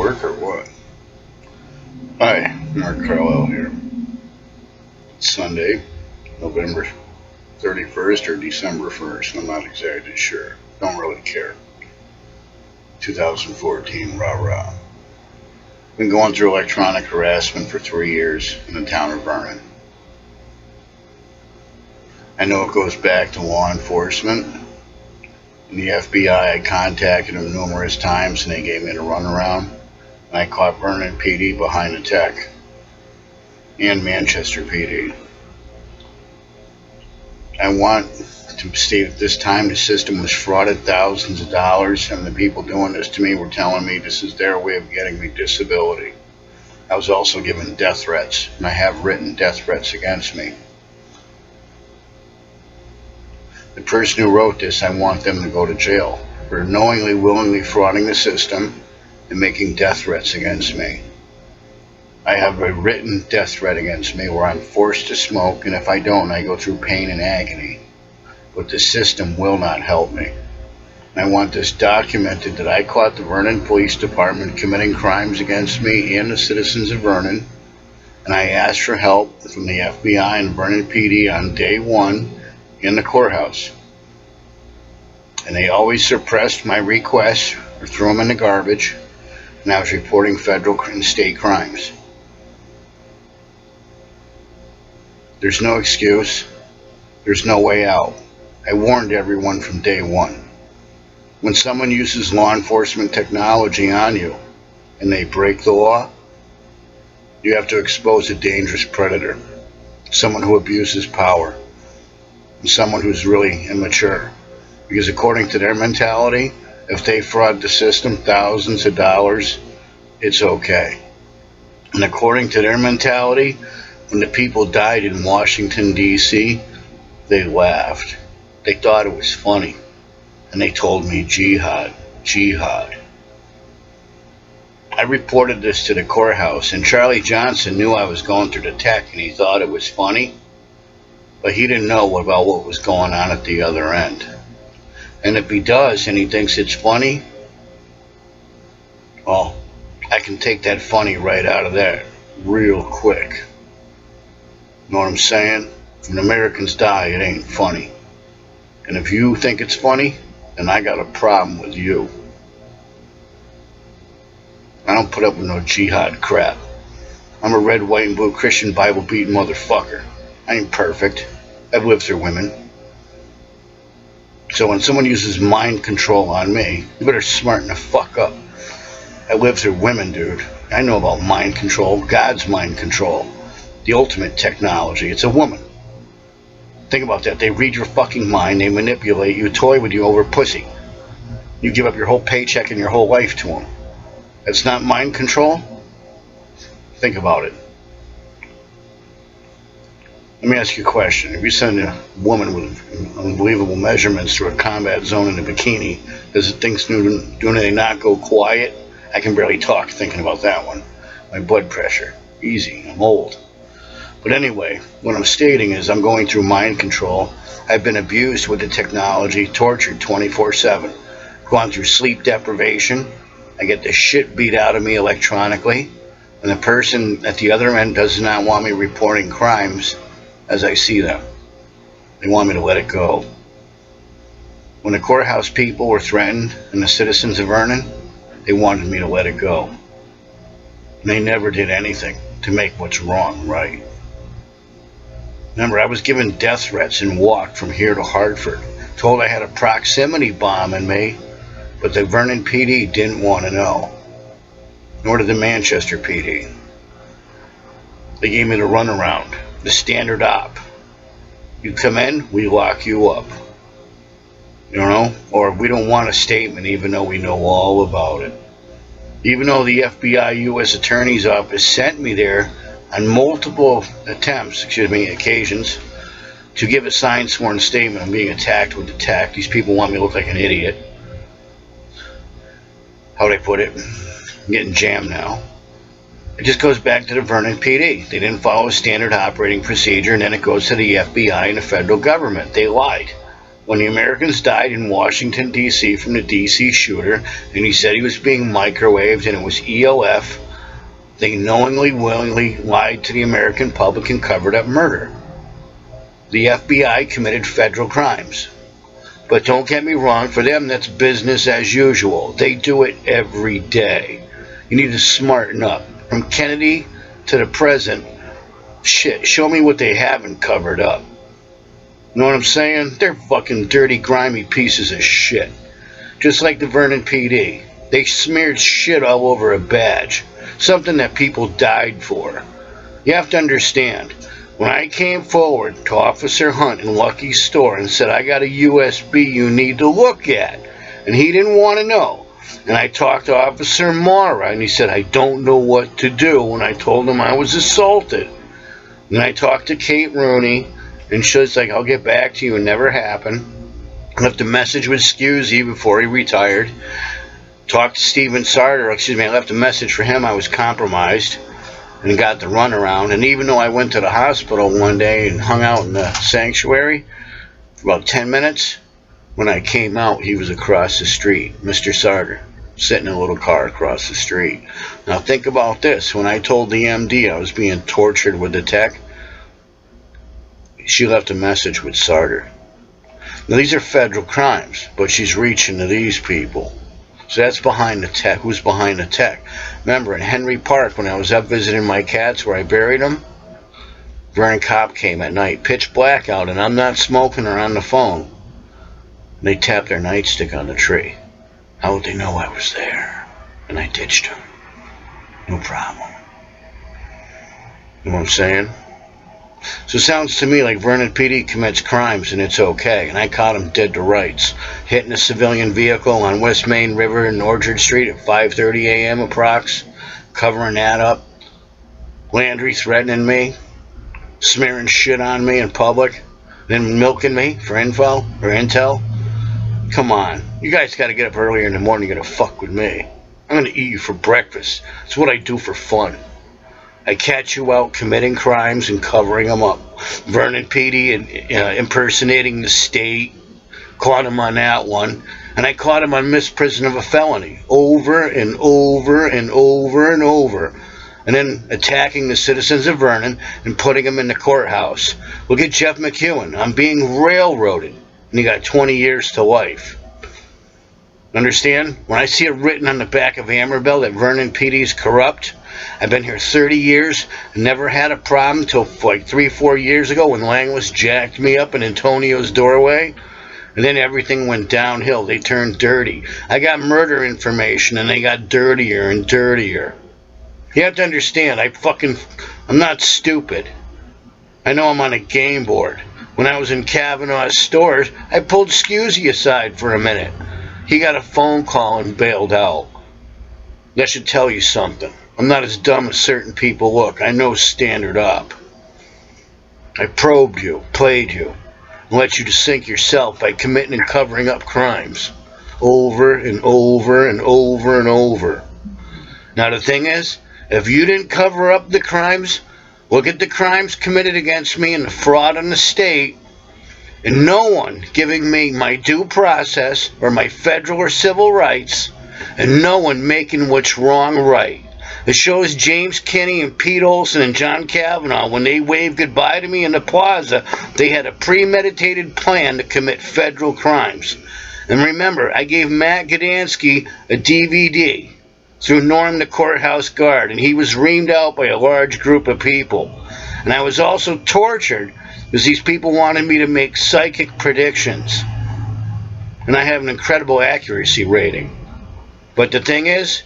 work or what? Hi, Mark Carlisle here. It's Sunday, November 31st or December 1st. I'm not exactly sure. Don't really care. 2014, rah-rah. Been going through electronic harassment for 3 years in the town of Vernon. I know it goes back to law enforcement. In the FBI, I contacted them numerous times and they gave me the runaround. And I caught Vernon PD behind the tech and Manchester PD. I want to state at this time the system was frauded thousands of dollars, and the people doing this to me were telling me this is their way of getting me disability. I was also given death threats, and I have written death threats against me. The person who wrote this, I want them to go to jail for knowingly, willingly frauding the system and making death threats against me. I have a written death threat against me where I'm forced to smoke, and if I don't, I go through pain and agony. But the system will not help me. I want this documented that I caught the Vernon Police Department committing crimes against me and the citizens of Vernon, and I asked for help from the FBI and Vernon PD on day one in the courthouse. And they always suppressed my requests or threw them in the garbage, and I was reporting federal and state crimes. There's no excuse. There's no way out. I warned everyone from day one. When someone uses law enforcement technology on you and they break the law, you have to expose a dangerous predator, someone who abuses power, and someone who's really immature. Because according to their mentality, if they fraud the system thousands of dollars, it's okay. And according to their mentality, when the people died in Washington, D.C., they laughed. They thought it was funny. And they told me, jihad, jihad. I reported this to the courthouse, and Charlie Johnson knew I was going through the tech, and he thought it was funny. But he didn't know about what was going on at the other end. And if he does, and he thinks it's funny, well, I can take that funny right out of there real quick. Know what I'm saying? When Americans die, it ain't funny. And if you think it's funny, then I got a problem with you. I don't put up with no jihad crap. I'm a red, white, and blue Christian Bible-beating motherfucker. I ain't perfect. I've lived through women. So when someone uses mind control on me, you better smarten the fuck up. I lived through women, dude. I know about mind control, God's mind control. The ultimate technology. It's a woman. Think about that. They read your fucking mind, they manipulate you, toy with you over pussy. You give up your whole paycheck and your whole life to them. That's not mind control? Think about it. Let me ask you a question. If you send a woman with unbelievable measurements through a combat zone in a bikini, does things do they not go quiet? I can barely talk thinking about that one. My blood pressure. Easy. I'm old. But anyway, what I'm stating is I'm going through mind control. I've been abused with the technology, tortured 24/7. Gone through sleep deprivation. I get the shit beat out of me electronically. And the person at the other end does not want me reporting crimes as I see them. They want me to let it go. When the courthouse people were threatened and the citizens of Vernon, they wanted me to let it go. And they never did anything to make what's wrong right. Remember, I was given death threats and walked from here to Hartford, told I had a proximity bomb in me, but the Vernon PD didn't want to know, nor did the Manchester PD. They gave me the runaround, the standard op. You come in, we lock you up. You know, or we don't want a statement even though we know all about it. Even though the FBI U.S. Attorney's Office sent me there on multiple occasions, to give a signed sworn statement. I'm being attacked with the tech. These people want me to look like an idiot. How'd I put it? I'm getting jammed now. It just goes back to the Vernon PD. They didn't follow a standard operating procedure, and then it goes to the FBI and the federal government. They lied. when the Americans died in Washington, D.C. from the D.C. shooter, and he said he was being microwaved and it was EOF, they knowingly, willingly lied to the American public and covered up murder. The FBI committed federal crimes. But don't get me wrong, for them that's business as usual. They do it every day. You need to smarten up. From Kennedy to the present, shit, show me what they haven't covered up. You know what I'm saying? They're fucking dirty, grimy pieces of shit. Just like the Vernon PD. They smeared shit all over a badge. Something that people died for. You have to understand, when I came forward to Officer Hunt in Lucky's store and said, I got a U.S.B. you need to look at, and he didn't want to know. And I talked to Officer Mara, and he said, I don't know what to do, when I told him I was assaulted. And I talked to Kate Rooney, and she was like, I'll get back to you. It never happened. I left a message with Scusy before he retired. Talked to Steven Sarter, I left a message for him. I was compromised and got the runaround. And even though I went to the hospital one day and hung out in the sanctuary for about 10 minutes, when I came out, he was across the street, Mr. Sarter, sitting in a little car across the street. Now think about this. When I told the MD I was being tortured with the tech, she left a message with Sarter. Now these are federal crimes, but she's reaching to these people. So that's behind the tech. Who's behind the tech? Remember, in Henry Park, when I was up visiting my cats where I buried them, Vernon cop came at night, pitch black out, and I'm not smoking or on the phone. They tapped their nightstick on the tree. How would they know I was there? And I ditched them. No problem. You know what I'm saying? So it sounds to me like Vernon PD commits crimes and it's okay. And I caught him dead to rights. Hitting a civilian vehicle on West Main River and Orchard Street at 5:30 a.m. approx. Covering that up. Landry threatening me. Smearing shit on me in public. Then milking me for info or intel. Come on. You guys got to get up earlier in the morning. You're going to fuck with me. I'm going to eat you for breakfast. It's what I do for fun. I catch you out committing crimes and covering them up. Vernon PD impersonating the state. Caught him on that one. And I caught him on misprision of a felony. Over and over and over and over. And then attacking the citizens of Vernon and putting them in the courthouse. Look at Jeff McEwen. I'm being railroaded. And he got 20 years to life. Understand? When I see it written on the back of Amarbell that Vernon PD is corrupt, I've been here 30 years and never had a problem until like 3-4 years ago when Langlis jacked me up in Antonio's doorway. And then everything went downhill. They turned dirty. I got murder information and they got dirtier and dirtier. You have to understand, I'm not stupid. I know I'm on a game board. When I was in Kavanaugh's stores, I pulled Scusy aside for a minute. He got a phone call and bailed out. That should tell you something. I'm not as dumb as certain people look. I know standard up. I probed you, played you, and let you to sink yourself by committing and covering up crimes. Over and over and over and over. Now the thing is, if you didn't cover up the crimes, look at the crimes committed against me and the fraud on the state, and no one giving me my due process or my federal or civil rights, and no one making what's wrong right. It shows James Kinney and Pete Olson and John Kavanaugh, when they waved goodbye to me in the plaza, they had a premeditated plan to commit federal crimes. And remember, I gave Matt Gdansky a DVD through Norm the courthouse guard, and he was reamed out by a large group of people. And I was also tortured because these people wanted me to make psychic predictions. And I have an incredible accuracy rating. But the thing is,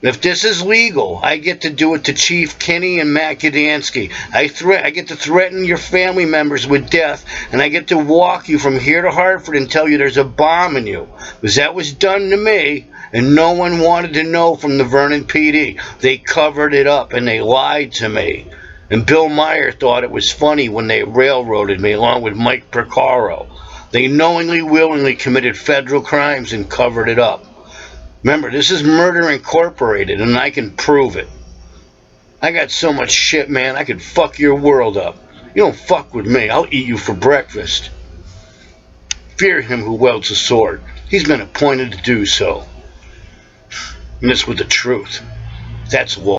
if this is legal, I get to do it to Chief Kinney and Matt Gdansky. I get to threaten your family members with death, and I get to walk you from here to Hartford and tell you there's a bomb in you. Because that was done to me, and no one wanted to know from the Vernon PD. They covered it up, and they lied to me. And Bill Meyer thought it was funny when they railroaded me along with Mike Percaro. They knowingly, willingly committed federal crimes and covered it up. Remember, this is Murder Incorporated, and I can prove it. I got so much shit, man, I could fuck your world up. You don't fuck with me. I'll eat you for breakfast. Fear him who wields a sword. He's been appointed to do so. And this with the truth. That's law.